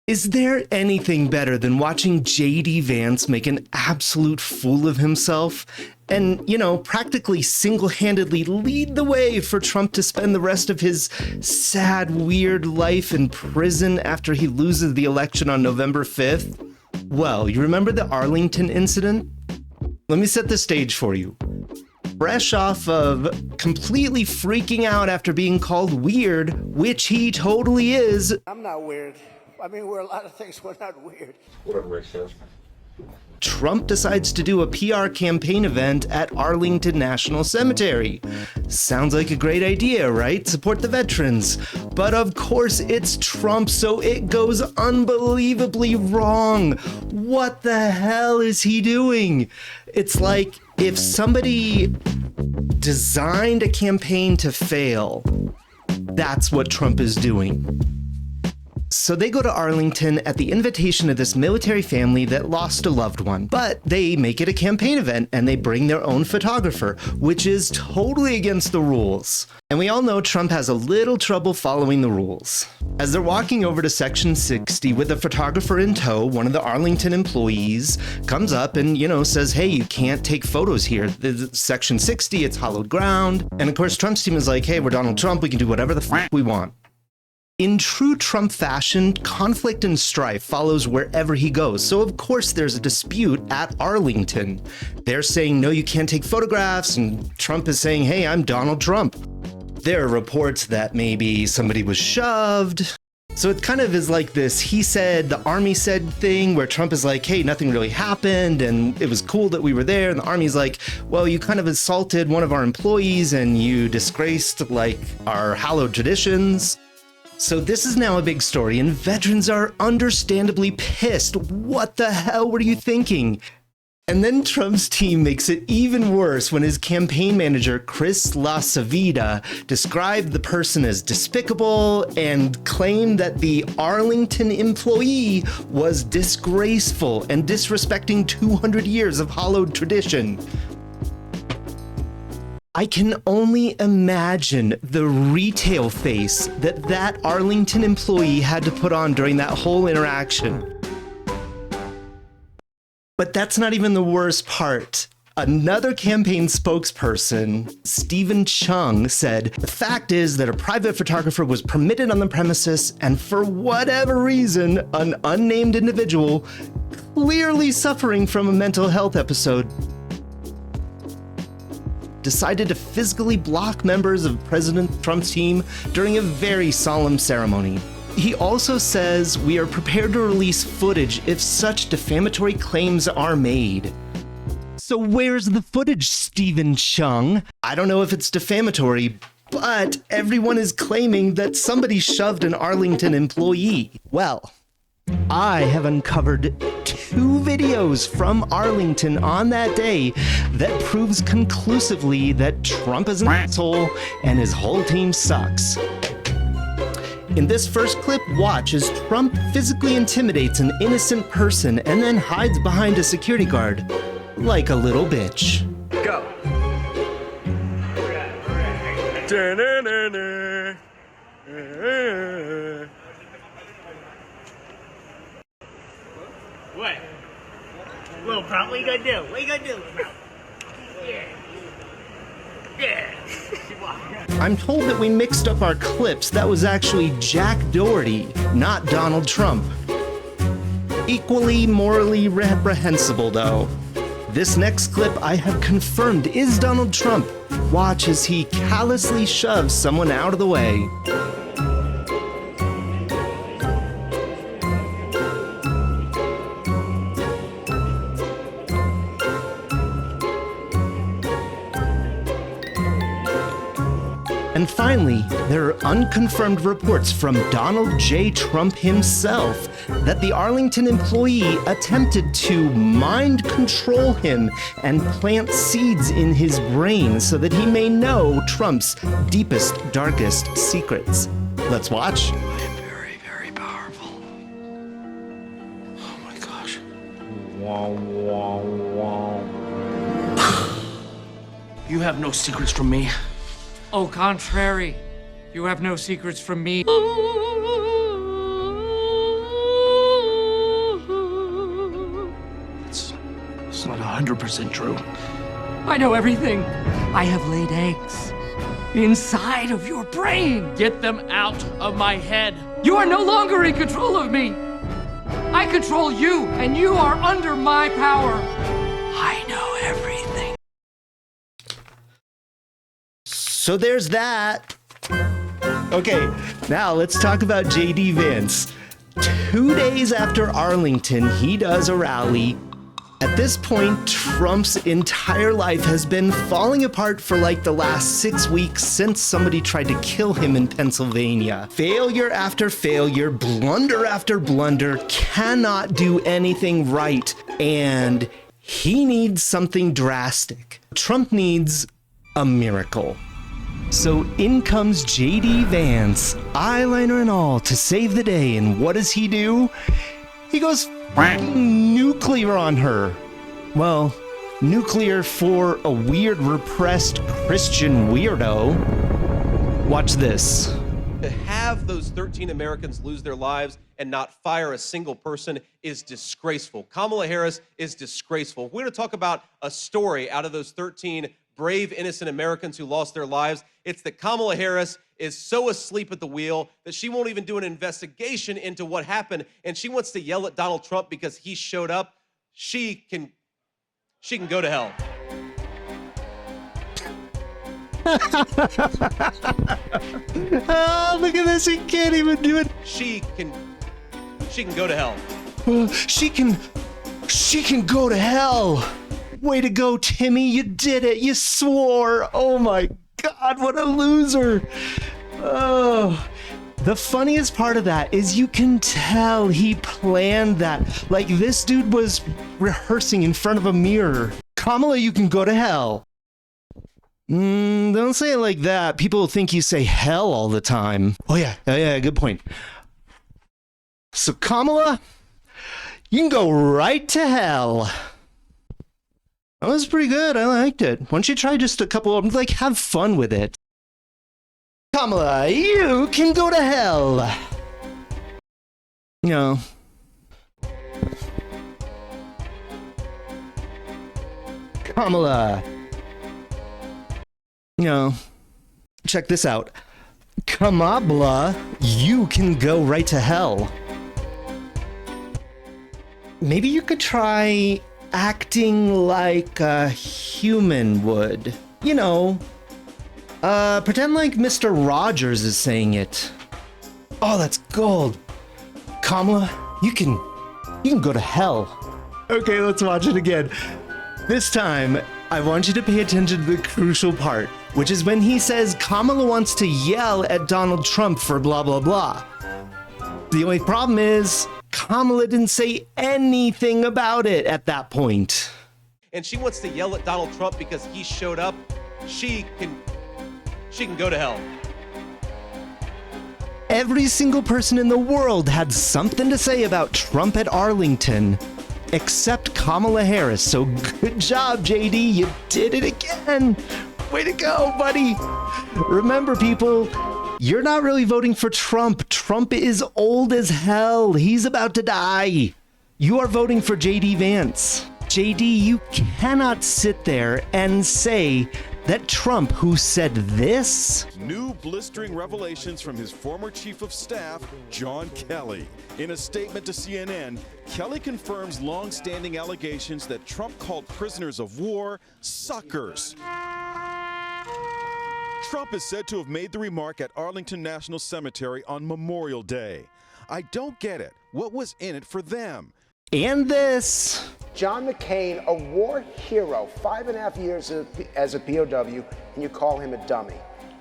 Is there anything better than watching J.D. Vance make an absolute fool of himself and, practically single-handedly lead the way for Trump to spend the rest of his sad, weird life in prison after he loses the election on November 5th? Well, you remember the Arlington incident? Let me set the stage for you. Fresh off of completely freaking out after being called weird, which he totally is. I'm not weird. I mean, we're a lot of things, we're not weird. Whatever Rick says. Trump decides to do a PR campaign event at Arlington National Cemetery. Sounds like a great idea, right? Support the veterans. But of course it's Trump, so it goes unbelievably wrong. What the hell is he doing? It's like if somebody designed a campaign to fail, that's what Trump is doing. So they go to Arlington at the invitation of this military family that lost a loved one, but they make it a campaign event and they bring their own photographer, which is totally against the rules. And we all know Trump has a little trouble following the rules. As they're walking over to Section 60 with the photographer in tow, one of the Arlington employees comes up and, says, hey, you can't take photos here. There's Section 60, it's hallowed ground. And of course, Trump's team is like, hey, we're Donald Trump, we can do whatever the f we want. In true Trump fashion, conflict and strife follows wherever he goes. So of course there's a dispute at Arlington. They're saying, no, you can't take photographs, and Trump is saying, hey, I'm Donald Trump. There are reports that maybe somebody was shoved. So it kind of is like this he said, the army said thing where Trump is like, hey, nothing really happened and it was cool that we were there. And the army's like, well, you kind of assaulted one of our employees and you disgraced our hallowed traditions. So this is now a big story, and veterans are understandably pissed. What the hell were you thinking? And then Trump's team makes it even worse when his campaign manager, Chris LaSavida, described the person as despicable and claimed that the Arlington employee was disgraceful and disrespecting 200 years of hallowed tradition. I can only imagine the retail face that Arlington employee had to put on during that whole interaction. But that's not even the worst part. Another campaign spokesperson, Stephen Chung, said, the fact is that a private photographer was permitted on the premises, and for whatever reason, an unnamed individual, clearly suffering from a mental health episode, decided to physically block members of President Trump's team during a very solemn ceremony. He also says we are prepared to release footage if such defamatory claims are made. So where's the footage, Stephen Chung? I don't know if it's defamatory, but everyone is claiming that somebody shoved an Arlington employee. Well, I have uncovered 2 videos from Arlington on that day that proves conclusively that Trump is an asshole and his whole team sucks. In this first clip, watch as Trump physically intimidates an innocent person and then hides behind a security guard like a little bitch. Go. What? Little Trump, what you gonna do? What you gonna do? Yeah. Yeah. I'm told that we mixed up our clips. That was actually Jack Doherty, not Donald Trump. Equally morally reprehensible, though. This next clip I have confirmed is Donald Trump. Watch as he callously shoves someone out of the way. And finally, there are unconfirmed reports from Donald J. Trump himself that the Arlington employee attempted to mind control him and plant seeds in his brain so that he may know Trump's deepest, darkest secrets. Let's watch. I am very, very powerful. Oh my gosh. Wow, wow, wow. You have no secrets from me. Au contrary, you have no secrets from me. 100% true. I know everything. I have laid eggs inside of your brain. Get them out of my head. You are no longer in control of me. I control you, and you are under my power. I know everything. So there's that. Okay, now let's talk about JD Vance. 2 days after Arlington, he does a rally. At this point, Trump's entire life has been falling apart for like the last 6 weeks since somebody tried to kill him in Pennsylvania. Failure after failure, blunder after blunder, cannot do anything right. And he needs something drastic. Trump needs a miracle. So in comes JD Vance, eyeliner and all, to save the day. And what does he do? He goes nuclear on her. Well, nuclear for a weird, repressed Christian weirdo. Watch this. To have those 13 Americans lose their lives and not fire a single person is disgraceful. Kamala Harris is disgraceful. We're going to talk about a story out of those 13 brave, innocent Americans who lost their lives. It's that Kamala Harris is so asleep at the wheel that she won't even do an investigation into what happened, and she wants to yell at Donald Trump because he showed up. She can go to hell. Oh, look at this, he can't even do it. She can go to hell. She can go to hell. Way to go, Timmy. You did it. You swore. Oh my God, what a loser. Oh, the funniest part of that is you can tell he planned that. Like, this dude was rehearsing in front of a mirror. Kamala, you can go to hell. Don't say it like that. People think you say hell all the time. Oh yeah, good point. So Kamala, you can go right to hell. That was pretty good. I liked it. Why don't you try just a couple of them? Like, have fun with it. Kamala, you can go to hell. No. Kamala. No. Check this out. Kamala, you can go right to hell. Maybe you could try acting like a human would. You know, pretend like Mr. Rogers is saying it. Oh, that's gold. Kamala, you can go to hell. Okay, let's watch it again. This time, I want you to pay attention to the crucial part, which is when he says Kamala wants to yell at Donald Trump for blah, blah, blah. The only problem is Kamala didn't say anything about it at that point. And she wants to yell at Donald Trump because he showed up. She can go to hell. Every single person in the world had something to say about Trump at Arlington, except Kamala Harris. So good job, JD. You did it again. Way to go, buddy. Remember, people, you're not really voting for Trump. Trump is old as hell. He's about to die. You are voting for JD Vance. JD, you cannot sit there and say that Trump, who said this... New blistering revelations from his former chief of staff, John Kelly. In a statement to CNN, Kelly confirms long-standing allegations that Trump called prisoners of war suckers. Trump is said to have made the remark at Arlington National Cemetery on Memorial Day. I don't get it. What was in it for them? And this... John McCain, a war hero, 5.5 years as a POW, and you call him a dummy.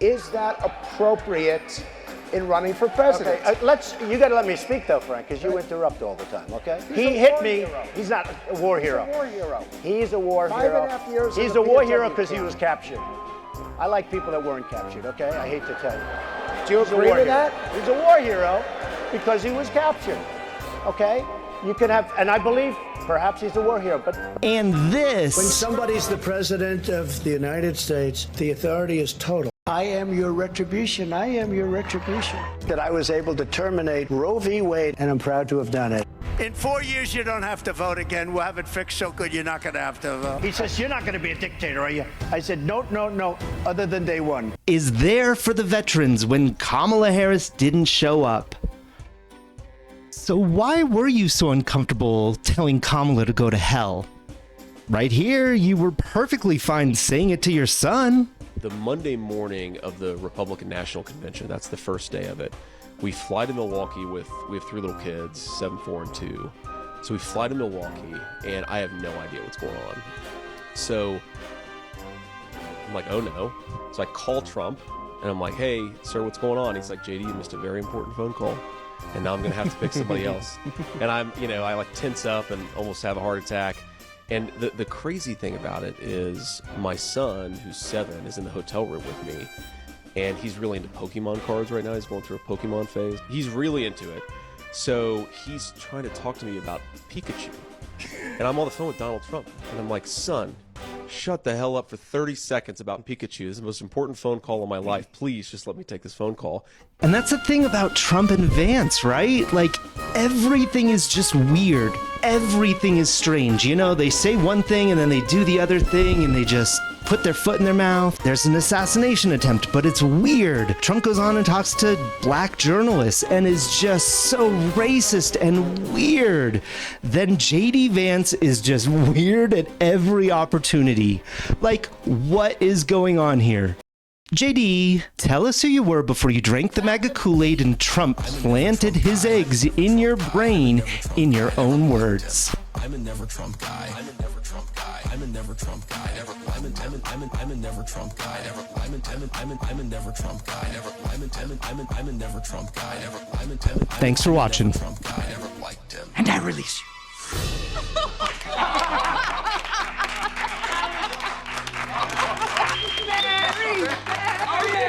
Is that appropriate in running for president? Okay, you got to let me speak though, Frank, because you interrupt all the time. Okay? He hit me. Hero. He's not a war hero. He's a war hero. He's a war hero. 5.5 years. He's a war hero because he was captured. I like people that weren't captured. Okay? I hate to tell you. Do you agree with that? He's a war hero because he was captured. Okay? You can have, and I believe perhaps he's a war hero, but... And this... When somebody's the president of the United States, the authority is total. I am your retribution. I am your retribution. That I was able to terminate Roe v. Wade, and I'm proud to have done it. In 4 years, you don't have to vote again. We'll have it fixed so good you're not going to have to vote. He says, you're not going to be a dictator, are you? I said, no, other than day one. Is there for the veterans when Kamala Harris didn't show up. So why were you so uncomfortable telling Kamala to go to hell? Right here, you were perfectly fine saying it to your son. The Monday morning of the Republican National Convention, that's the first day of it, we fly to Milwaukee we have 3 little kids, 7, 4, and 2. So we fly to Milwaukee, and I have no idea what's going on. So I'm like, oh no. So I call Trump, and I'm like, hey, sir, what's going on? He's like, JD, you missed a very important phone call, and now I'm going to have to pick somebody else. And I like tense up and almost have a heart attack. And the crazy thing about it is my son, who's 7, is in the hotel room with me. And he's really into Pokemon cards right now. He's going through a Pokemon phase. He's really into it. So he's trying to talk to me about Pikachu. And I'm on the phone with Donald Trump. And I'm like, son, shut the hell up for 30 seconds about Pikachu. This is the most important phone call of my life. Please just let me take this phone call. And that's the thing about Trump and Vance, right? Like, everything is just weird. Everything is strange. You know, they say one thing and then they do the other thing and they just put their foot in their mouth. There's an assassination attempt, but it's weird. Trump goes on and talks to black journalists and is just so racist and weird. Then JD Vance is just weird at every opportunity. Like, what is going on here? JD, tell us who you were before you drank the MAGA Kool-Aid and Trump planted his eggs in your brain in your own words. I'm a never Trump guy. I'm a never Trump guy. I'm a never Trump guy. I'm a never Trump guy. I'm a never Trump guy. I'm a never Trump guy. Thanks for watching. And I release you. Oh, yeah.